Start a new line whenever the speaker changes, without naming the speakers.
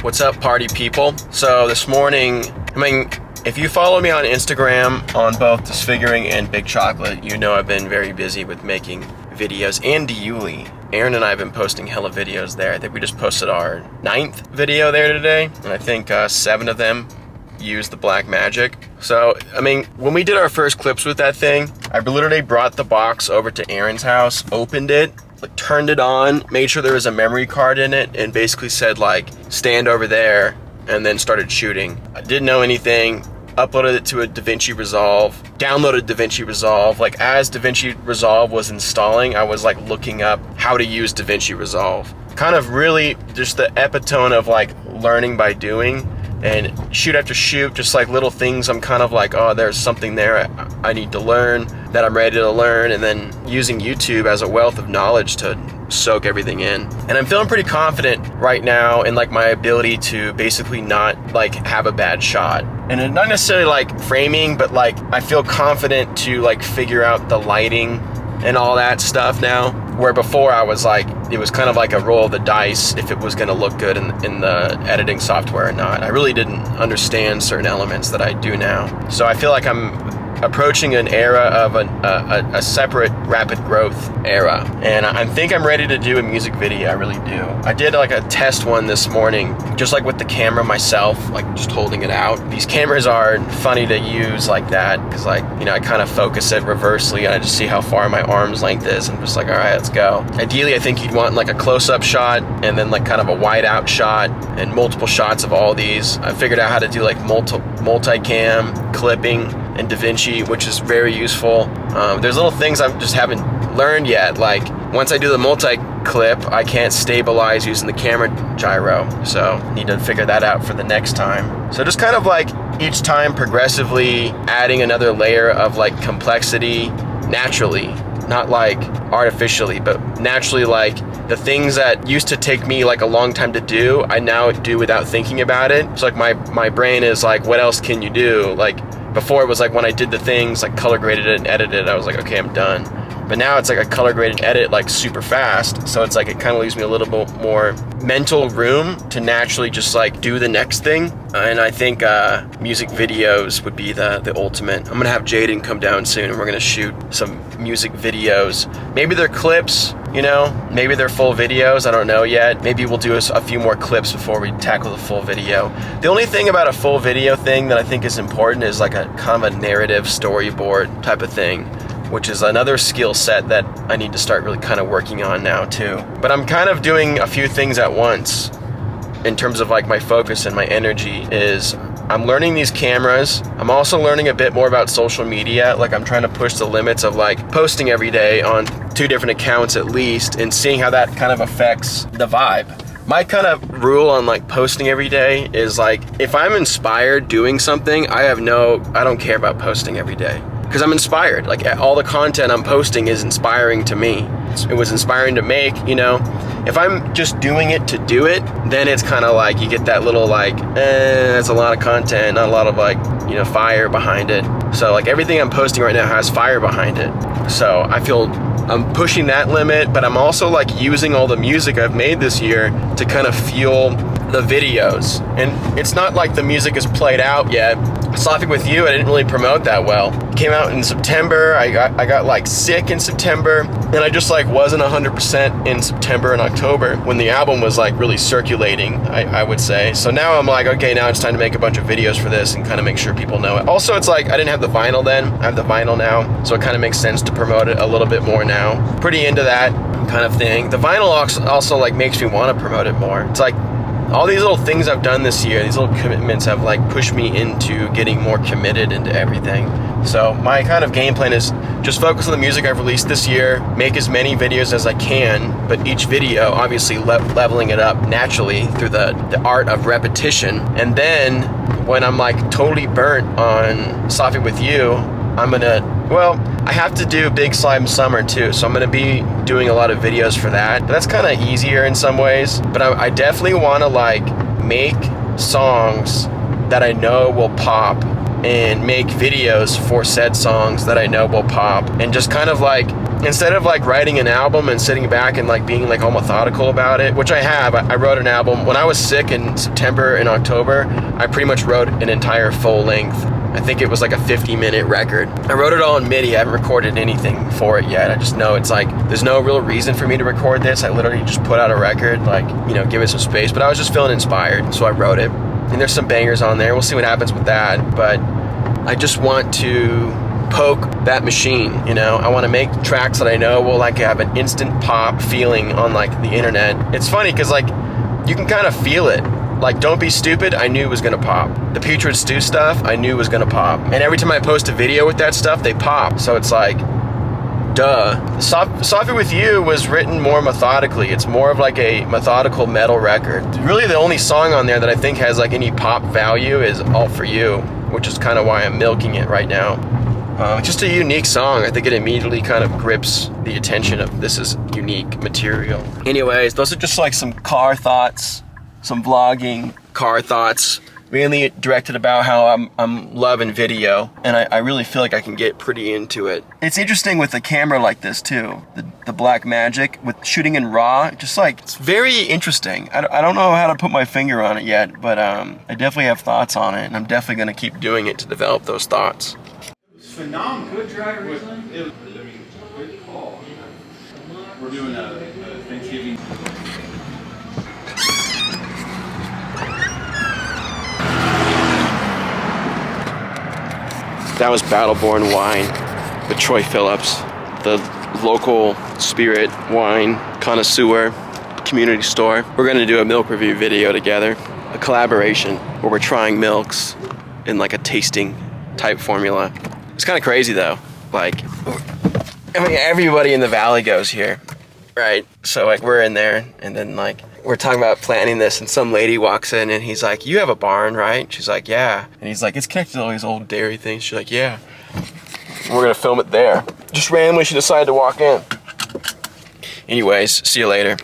What's up, party people? So this morning, if you follow me on Instagram on both Disfiguring and Big Chocolate, you know I've been very busy with making videos, and Yuli. Aaron and I have been posting hella videos there. I think we just posted our 9th video there today, and I think 7 of them used the black magic. So, when we did our first clips with that thing, I literally brought the box over to Aaron's house, opened it, turned it on, made sure there was a memory card in it, and basically said stand over there, and then started shooting. I didn't know anything, uploaded it to a DaVinci Resolve, downloaded DaVinci Resolve. As DaVinci Resolve was installing, I was looking up how to use DaVinci Resolve. Kind of really just the epitome of learning by doing. And shoot after shoot, just little things I'm kind of oh, there's something there I need to learn, that I'm ready to learn, and then using YouTube as a wealth of knowledge to soak everything in. And I'm feeling pretty confident right now in my ability to basically not have a bad shot. And not necessarily framing, but I feel confident to figure out the lighting and all that stuff now, where before I was it was kind of a roll of the dice if it was going to look good in the editing software or not. I really didn't understand certain elements that I do now. So I feel like I'm approaching an era of a separate rapid growth era, and I think I'm ready to do a music video. I really do. I did a test one this morning, just with the camera myself, just holding it out. These cameras are funny to use that, because I kind of focus it reversely and I just see how far my arm's length is, and I'm just all right, let's go. Ideally, I think you'd want a close-up shot, and then kind of a wide-out shot, and multiple shots of all these. I figured out how to do multicam clipping and DaVinci, which is very useful. There's little things I just haven't learned yet. Once I do the multi-clip, I can't stabilize using the camera gyro. So need to figure that out for the next time. So just kind of each time progressively adding another layer of complexity naturally, not artificially, but naturally. The things that used to take me a long time to do, I now do without thinking about it. So my brain is what else can you do? Before it was when I did the things, color graded it and edited it, I was okay, I'm done. But now it's a color graded edit super fast, so it's it kind of leaves me a little bit more mental room to naturally just do the next thing. And I think music videos would be the ultimate. I'm gonna have Jaden come down soon, and we're gonna shoot some music videos. Maybe they're clips, maybe they're full videos, I don't know yet. Maybe we'll do a few more clips before we tackle the full video. The only thing about a full video thing that I think is important is a kind of a narrative storyboard type of thing, which is another skill set that I need to start really kind of working on now too. But I'm kind of doing a few things at once in terms of my focus and my energy. Is I'm learning these cameras. I'm also learning a bit more about social media. I'm trying to push the limits of posting every day on 2 different accounts at least, and seeing how that kind of affects the vibe. My kind of rule on posting every day is if I'm inspired doing something, I don't care about posting every day, because I'm inspired. All the content I'm posting is inspiring to me. It was inspiring to make, If I'm just doing it to do it, then it's kind of you get that little that's a lot of content, not a lot of fire behind it. So everything I'm posting right now has fire behind it. So I feel I'm pushing that limit, but I'm also using all the music I've made this year to kind of fuel the videos. And it's not the music is played out yet. Slapping With You, I didn't really promote that well. It came out in September. I got sick in September, and I just wasn't 100% in September and October when the album was really circulating, I would say. So now I'm okay, now it's time to make a bunch of videos for this and kind of make sure people know it. Also, it's I didn't have the vinyl then. I have the vinyl now, so it kind of makes sense to promote it a little bit more now. Pretty into that kind of thing. The vinyl also makes me want to promote it more. It's all these little things I've done this year, these little commitments have pushed me into getting more committed into everything. So my kind of game plan is just focus on the music I've released this year, make as many videos as I can, but each video obviously leveling it up naturally through the art of repetition. And then when I'm totally burnt on Slapping With You, I have to do Big Slime Summer too, so I'm going to be doing a lot of videos for that. That's kind of easier in some ways, but I definitely want to make songs that I know will pop and make videos for said songs that I know will pop, and just kind of like, instead of like writing an album and sitting back and like being like all methodical about it, which I have. I wrote an album when I was sick in September and October. I pretty much wrote an entire full length, I think it was like a 50-minute record. I wrote it all in MIDI. I haven't recorded anything for it yet. I just know it's like, there's no real reason for me to record this. I literally just put out a record, like, you know, give it some space, but I was just feeling inspired, so I wrote it. And there's some bangers on there. We'll see what happens with that, but I just want to poke that machine, you know. I want to make tracks that I know will like have an instant pop feeling on like the internet. It's funny because like you can kind of feel it. Like Don't Be Stupid, I knew was gonna pop. The Putrid Stew stuff, I knew was gonna pop. And every time I post a video with that stuff, they pop. So it's like, duh. Software With You was written more methodically. It's more of like a methodical metal record. Really the only song on there that I think has like any pop value is All For You, which is kind of why I'm milking it right now. Just a unique song. I think it immediately kind of grips the attention of this is unique material. Anyways, those are just like some car thoughts, some vlogging car thoughts, mainly directed about how I'm loving video, and I really feel like I can get pretty into it. It's interesting with a camera like this too, the Blackmagic, with shooting in RAW, just like, it's very interesting. I don't know how to put my finger on it yet, but I definitely have thoughts on it, and I'm definitely gonna keep doing it to develop those thoughts.
Phenomenal. Good drive recently. Good call. We're doing a Thanksgiving.
That was Battleborn Wine with Troy Phillips, the local spirit wine connoisseur community store. We're gonna do a milk review video together, a collaboration where we're trying milks in like a tasting type formula. It's kind of crazy though. Like, I mean, everybody in the valley goes here, right? So like we're in there, and then like we're talking about planning this, and some lady walks in and he's like, "You have a barn, right?" She's like, "Yeah." And he's like, "It's connected to all these old dairy things." She's like, "Yeah." And we're gonna film it there. Just randomly she decided to walk in. Anyways, see you later.